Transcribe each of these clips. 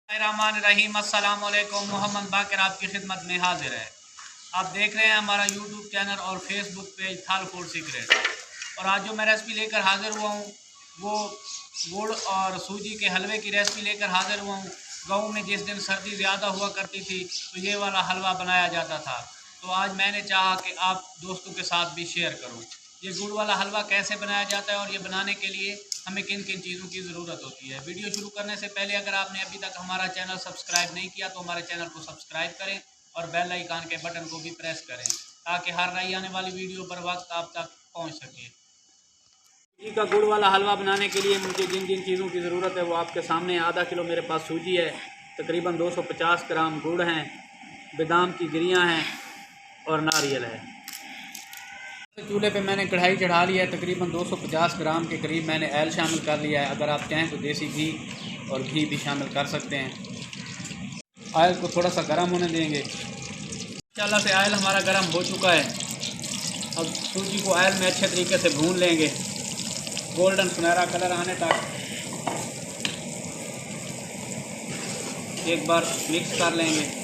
रहीम अस्सलाम वालेकुम। मोहम्मद बाकर आपकी खिदमत में हाजिर है। आप देख रहे हैं हमारा यूट्यूब चैनल और फेसबुक पेज थाल फूड सीक्रेट। और आज जो मैं रेसिपी लेकर हाजिर हुआ हूँ वो गुड़ और सूजी के हलवे की रेसिपी लेकर हाजिर हुआ हूँ। गाँव में जिस दिन सर्दी ज़्यादा हुआ करती थी तो ये वाला हलवा बनाया जाता था, तो आज मैंने चाहा कि आप दोस्तों के साथ भी शेयर करूँ ये गुड़ वाला हलवा कैसे बनाया जाता है और ये बनाने के लिए हमें किन किन चीज़ों की ज़रूरत होती है। वीडियो शुरू करने से पहले अगर आपने अभी तक हमारा चैनल सब्सक्राइब नहीं किया तो हमारे चैनल को सब्सक्राइब करें और बेल आइकन के बटन को भी प्रेस करें ताकि हर नई आने वाली वीडियो बर वक्त आप तक पहुंच सके। सूजी का गुड़ वाला हलवा बनाने के लिए मुझे जिन जिन चीज़ों की ज़रूरत है वो आपके सामने। आधा किलो मेरे पास सूजी है, तकरीबन 250 ग्राम गुड़ हैं, बादाम की गिरियाँ हैं और नारियल है। चूल्हे पे मैंने कढ़ाई चढ़ा लिया है, तकरीबन 250 ग्राम के करीब मैंने ऑयल शामिल कर लिया है। अगर आप चाहें तो देसी घी और घी भी शामिल कर सकते हैं। ऑयल को थोड़ा सा गर्म होने देंगे। इंशाल्लाह से ऑयल हमारा गर्म हो चुका है। अब सूजी को ऑयल में अच्छे तरीके से भून लेंगे, गोल्डन सुनहरा कलर आने तक एक बार मिक्स कर लेंगे।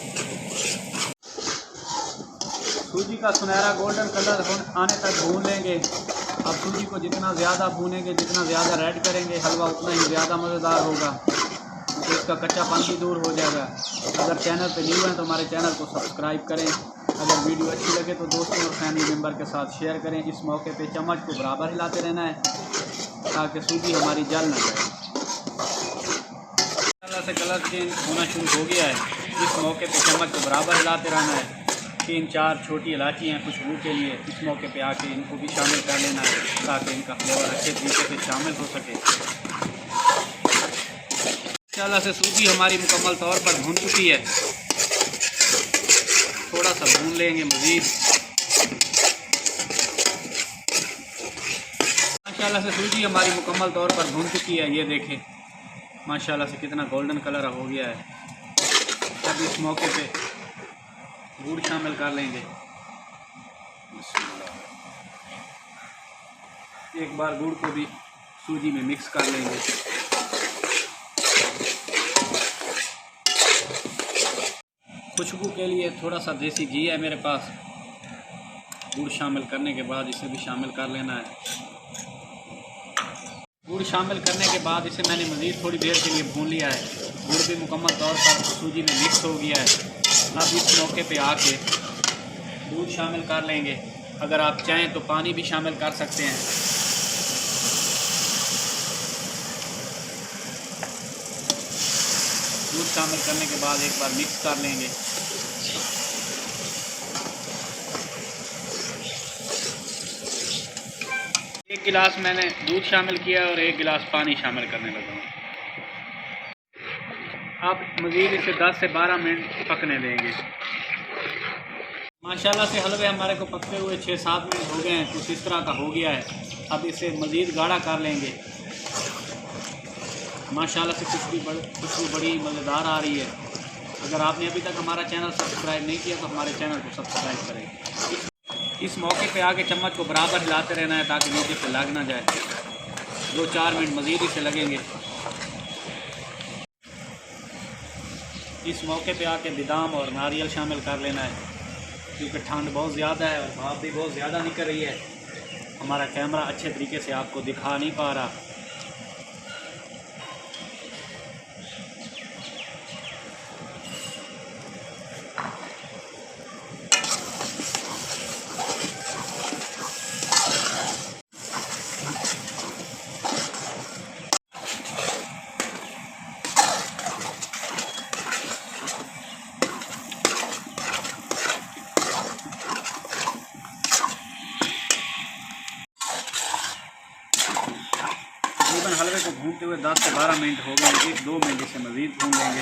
सूजी का सुनहरा गोल्डन कलर आने तक भून लेंगे। अब सूजी को जितना ज़्यादा भूनेंगे, जितना ज़्यादा रेड करेंगे, हलवा उतना ही ज़्यादा मज़ेदार होगा, तो इसका कच्चापन भी दूर हो जाएगा। अगर चैनल पे न्यू हैं तो हमारे चैनल को सब्सक्राइब करें। अगर वीडियो अच्छी लगे तो दोस्तों और फैमिली मेम्बर के साथ शेयर करें। इस मौके पे चम्मच को बराबर हिलाते रहना है ताकि सूजी हमारी जल ना जाए। तरह से कलर चेंज होना शुरू हो गया है। इस मौके पे चम्मच को बराबर हिलाते रहना है। 3-4 छोटी इलायची हैं खुशबू के लिए, इस मौके पे आके इनको भी शामिल कर लेना है ताकि इनका फ्लेवर अच्छे तरीके से शामिल हो सके। इंशाल्लाह से सूजी हमारी मुकम्मल तौर पर भून चुकी है। थोड़ा सा भून लेंगे मज़ीद। माशाल्लाह से सूजी हमारी मुकम्मल तौर पर भून चुकी है। ये देखें माशाल्लाह से कितना गोल्डन कलर हो गया है। अब इस मौके पे गुड़ शामिल कर लेंगे। एक बार गुड़ को भी सूजी में मिक्स कर लेंगे। खुशबू के लिए थोड़ा सा देसी घी है मेरे पास। गुड़ शामिल करने के बाद इसे भी शामिल कर लेना है। गुड़ शामिल करने के बाद इसे मैंने मज़ीद थोड़ी देर के लिए भून लिया है। गुड़ भी मुकम्मल तौर पर सूजी में मिक्स हो गया है। अब इस मौके पे आके दूध शामिल कर लेंगे। अगर आप चाहें तो पानी भी शामिल कर सकते हैं। दूध शामिल करने के बाद एक बार मिक्स कर लेंगे। एक गिलास मैंने दूध शामिल किया और एक गिलास पानी शामिल करने लगा। आप मज़ीद इसे 10 से 12 मिनट पकने देंगे। माशाल्लाह से हलवे हमारे को पकते हुए 6-7 मिनट हो गए हैं, कुछ इस तरह का हो गया है। अब इसे मज़ीद गाढ़ा कर लेंगे। माशाल्लाह से खुशबू बड़ी मज़ेदार आ रही है। अगर आपने अभी तक हमारा चैनल सब्सक्राइब नहीं किया तो हमारे चैनल को सब्सक्राइब करें। इस मौके पे आके चम्मच को बराबर हिलाते रहना है ताकि नीचे पे लग ना जाए। 2-4 मिनट मज़ीद इसे लगेंगे। इस मौके पे आके बादाम और नारियल शामिल कर लेना है क्योंकि ठंड बहुत ज़्यादा है और भाप भी बहुत ज़्यादा निकल रही है। हमारा कैमरा अच्छे तरीके से आपको दिखा नहीं पा रहा। तकरीबन हलवे को भूनते हुए 10 से 12 मिनट हो गए। 1-2 मिनट इसे मज़ीद भून लेंगे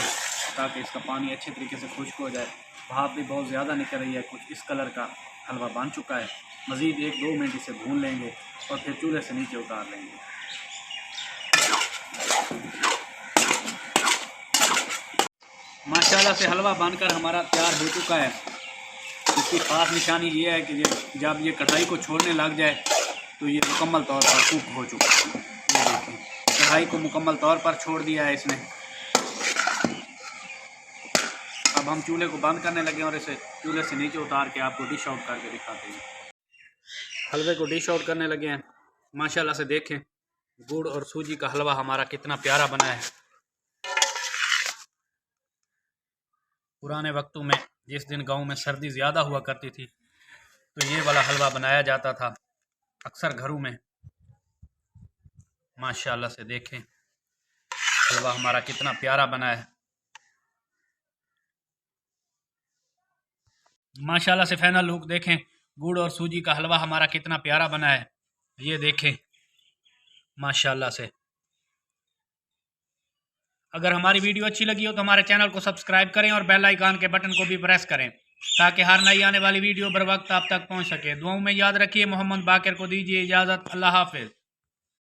ताकि इसका पानी अच्छे तरीके से खुश्क हो जाए। भाप भी बहुत ज़्यादा निकल रही है। कुछ इस कलर का हलवा बन चुका है। मज़ीद 1-2 मिनट इसे भून लेंगे और फिर चूल्हे से नीचे उतार लेंगे। माशाल्लाह से हलवा बनकर हमारा तैयार हो चुका है। इसकी ख़ास निशानी ये है कि जब ये कढ़ाई को छोड़ने लग जाए तो ये मुकम्मल तौर पर कुक हो चुका है। ये देखिए कढ़ाई को मुकम्मल तौर पर छोड़ दिया है इसने। अब हम चूल्हे को बंद करने लगे और इसे चूल्हे से नीचे उतार के आपको डिश आउट करके दिखाते हैं। हलवे को डिश आउट करने लगे हैं। माशाल्लाह से देखें गुड़ और सूजी का हलवा हमारा कितना प्यारा बना है। पुराने वक्तों में जिस दिन गांव में सर्दी ज़्यादा हुआ करती थी तो ये वाला हलवा बनाया जाता था अक्सर घरों में। माशाल्लाह से देखें हलवा हमारा कितना प्यारा बना है। माशाल्लाह से फाइनल लुक देखें गुड़ और सूजी का हलवा हमारा कितना प्यारा बना है। ये देखें माशाल्लाह से। अगर हमारी वीडियो अच्छी लगी हो तो हमारे चैनल को सब्सक्राइब करें और बेल आइकन के बटन को भी प्रेस करें ताकि हर नई आने वाली वीडियो बर वक्त आप तक पहुंच सके। दुआओं में याद रखिए। मोहम्मद बाकर को दीजिए इजाज़त। अल्लाह हाफिज़।